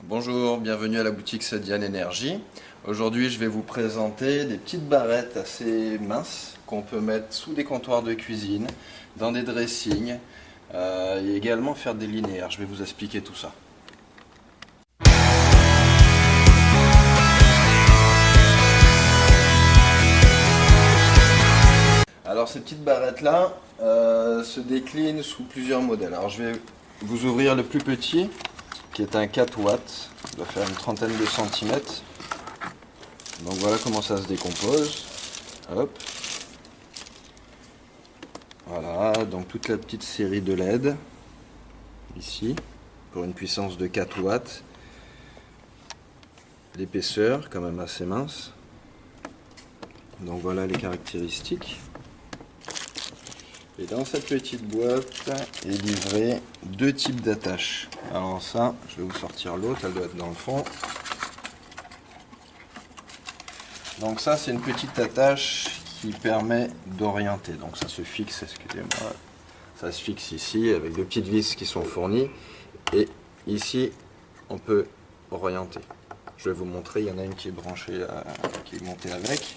Bonjour, bienvenue à la boutique Sadian Energy. Aujourd'hui, je vais vous présenter des petites barrettes assez minces qu'on peut mettre sous des comptoirs de cuisine, dans des dressings et également faire des linéaires. Je vais vous expliquer tout ça. Alors ces petites barrettes là se déclinent sous plusieurs modèles. Alors je vais vous ouvrir le plus petit qui est un 4 watts, il doit faire une trentaine de centimètres. Donc voilà comment ça se décompose. Hop. Voilà, donc toute la petite série de LED ici pour une puissance de 4 watts. L'épaisseur quand même assez mince. Donc voilà les caractéristiques. Et dans cette petite boîte est livré deux types d'attaches. Alors ça, je vais vous sortir l'autre, elle doit être dans le fond. Donc ça, c'est une petite attache qui permet d'orienter. Donc ça se fixe, excusez-moi, ça se fixe ici avec deux petites vis qui sont fournies. Et ici, on peut orienter. Je vais vous montrer, il y en a une qui est branchée, qui est montée avec.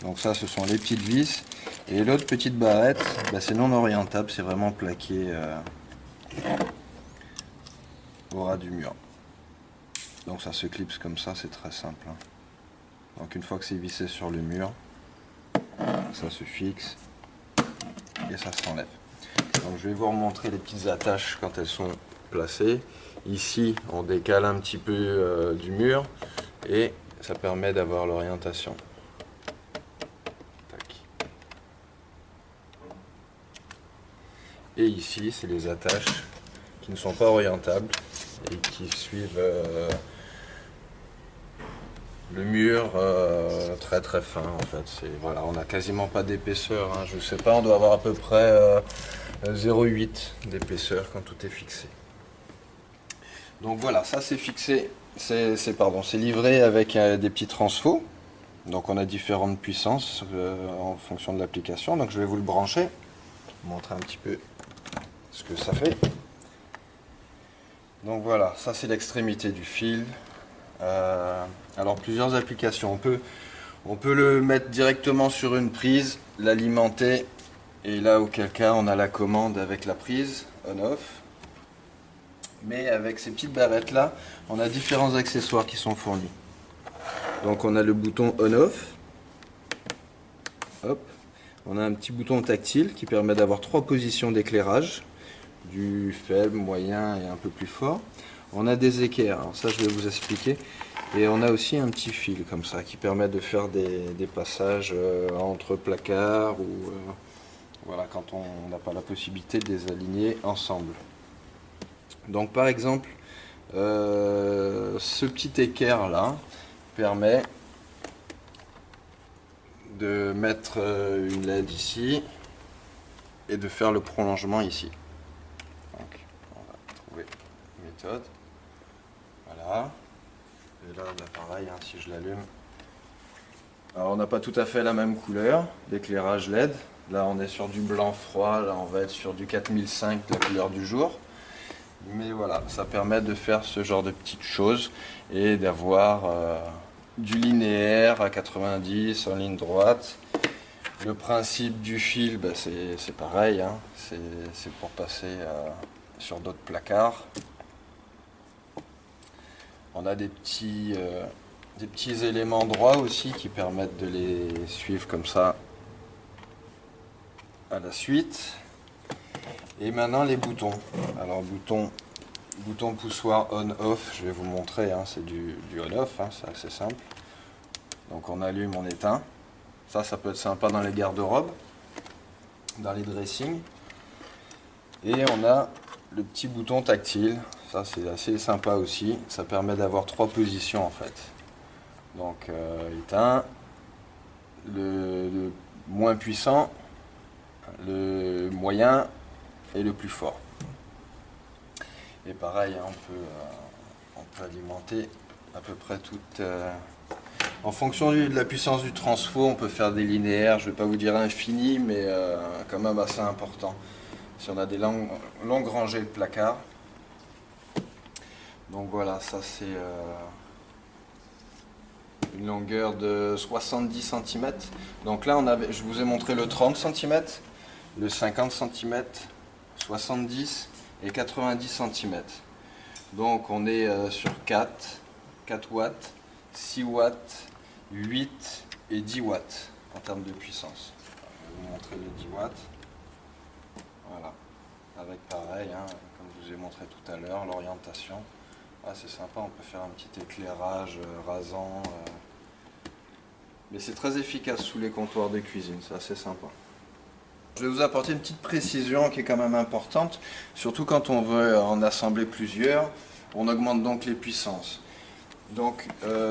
Donc ça, ce sont les petites vis. Et l'autre petite barrette, c'est non orientable, c'est vraiment plaqué au ras du mur. Donc ça se clipse comme ça, c'est très simple. Donc une fois que c'est vissé sur le mur, ça se fixe et ça s'enlève. Donc je vais vous remontrer les petites attaches quand elles sont placées. Ici, on décale un petit peu du mur et ça permet d'avoir l'orientation. Et ici, c'est les attaches qui ne sont pas orientables et qui suivent le mur très très fin en fait. Voilà, on n'a quasiment pas d'épaisseur. Je sais pas, on doit avoir à peu près 0,8 d'épaisseur quand tout est fixé. Donc voilà, ça c'est fixé, c'est livré avec des petits transfos. Donc on a différentes puissances en fonction de l'application. Donc je vais vous le brancher, vous montrer un petit peu ce que ça fait. Donc voilà, ça c'est l'extrémité du fil. Alors plusieurs applications, on peut le mettre directement sur une prise, l'alimenter, et là auquel cas on a la commande avec la prise on-off. Mais avec ces petites barrettes là, on a différents accessoires qui sont fournis. Donc on a le bouton on-off, hop, on a un petit bouton tactile qui permet d'avoir 3 positions d'éclairage, du faible, moyen et un peu plus fort. On a des équerres, alors ça je vais vous expliquer. Et on a aussi un petit fil comme ça qui permet de faire des passages entre placards ou voilà, quand on n'a pas la possibilité de les aligner ensemble. Donc par exemple, ce petit équerre là permet de mettre une LED ici et de faire le prolongement ici. Donc on va trouver une méthode. Voilà. Et là, pareil, si je l'allume. Alors on n'a pas tout à fait la même couleur d'éclairage LED. Là on est sur du blanc froid, là on va être sur du 4005, la couleur du jour. Mais voilà, ça permet de faire ce genre de petites choses et d'avoir du linéaire à 90 en ligne droite. Le principe du fil, c'est pareil, c'est pour passer sur d'autres placards. On a des petits éléments droits aussi qui permettent de les suivre comme ça à la suite. Et maintenant les boutons. Alors bouton poussoir on-off, je vais vous montrer, c'est du on-off, c'est assez simple. Donc on allume, on éteint. Ça peut être sympa dans les garde-robes, dans les dressings. Et on a le petit bouton tactile. Ça c'est assez sympa aussi, ça permet d'avoir 3 positions en fait. Donc éteint, le moins puissant, le moyen et le plus fort. Et pareil, on peut alimenter à peu près toute... en fonction de la puissance du transfo, on peut faire des linéaires, je ne vais pas vous dire infini, mais quand même assez important. Si on a des longues rangées de placards. Donc voilà, ça c'est une longueur de 70 cm. Donc là, je vous ai montré le 30 cm, le 50 cm, 70 et 90 cm. Donc on est sur 4 watts, 6 watts, 8 et 10 watts en termes de puissance. Je vais vous montrer les 10 watts. Voilà, avec pareil, hein, comme je vous ai montré tout à l'heure, l'orientation. Ah, c'est sympa, on peut faire un petit éclairage rasant. Mais c'est très efficace sous les comptoirs de cuisine, c'est assez sympa. Je vais vous apporter une petite précision qui est quand même importante, surtout quand on veut en assembler plusieurs, on augmente donc les puissances. Donc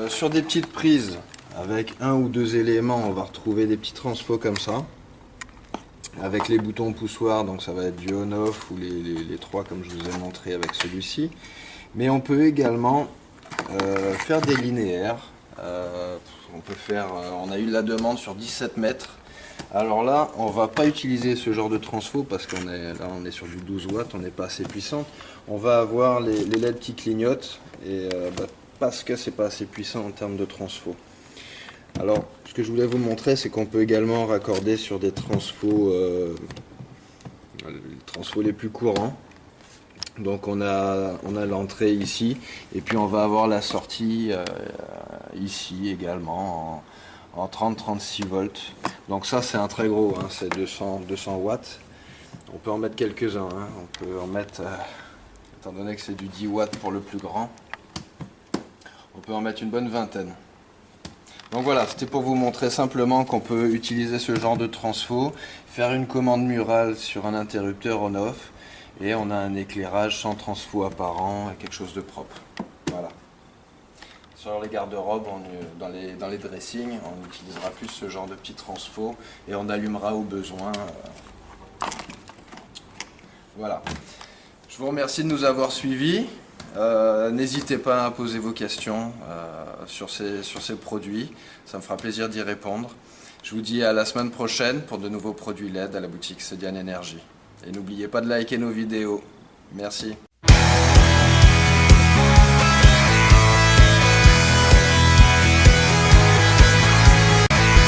sur des petites prises avec un ou deux éléments, on va retrouver des petits transfos comme ça, avec les boutons poussoirs, donc ça va être du on-off ou les trois comme je vous ai montré avec celui-ci. Mais on peut également faire des linéaires. On a eu la demande sur 17 mètres. Alors là, on va pas utiliser ce genre de transfo parce qu'on est sur du 12 watts, on n'est pas assez puissant. On va avoir les LED qui clignotent et parce que c'est pas assez puissant en termes de transfo. Alors, ce que je voulais vous montrer, c'est qu'on peut également raccorder sur des transfos, les transfos les plus courants. Donc on a l'entrée ici et puis on va avoir la sortie ici également en 30-36 volts. Donc ça c'est un très gros, hein, c'est 200 watts. On peut en mettre quelques-uns, hein. On peut en mettre, étant donné que c'est du 10 watts pour le plus grand, on peut en mettre une bonne vingtaine. Donc voilà, c'était pour vous montrer simplement qu'on peut utiliser ce genre de transfo, faire une commande murale sur un interrupteur on-off. Et on a un éclairage sans transfo apparent, quelque chose de propre. Voilà. Sur les garde-robes, dans les dressings, on utilisera plus ce genre de petits transfo et on allumera au besoin. Voilà. Je vous remercie de nous avoir suivis. N'hésitez pas à poser vos questions sur ces produits. Ça me fera plaisir d'y répondre. Je vous dis à la semaine prochaine pour de nouveaux produits LED à la boutique Cedian Énergie. Et n'oubliez pas de liker nos vidéos. Merci.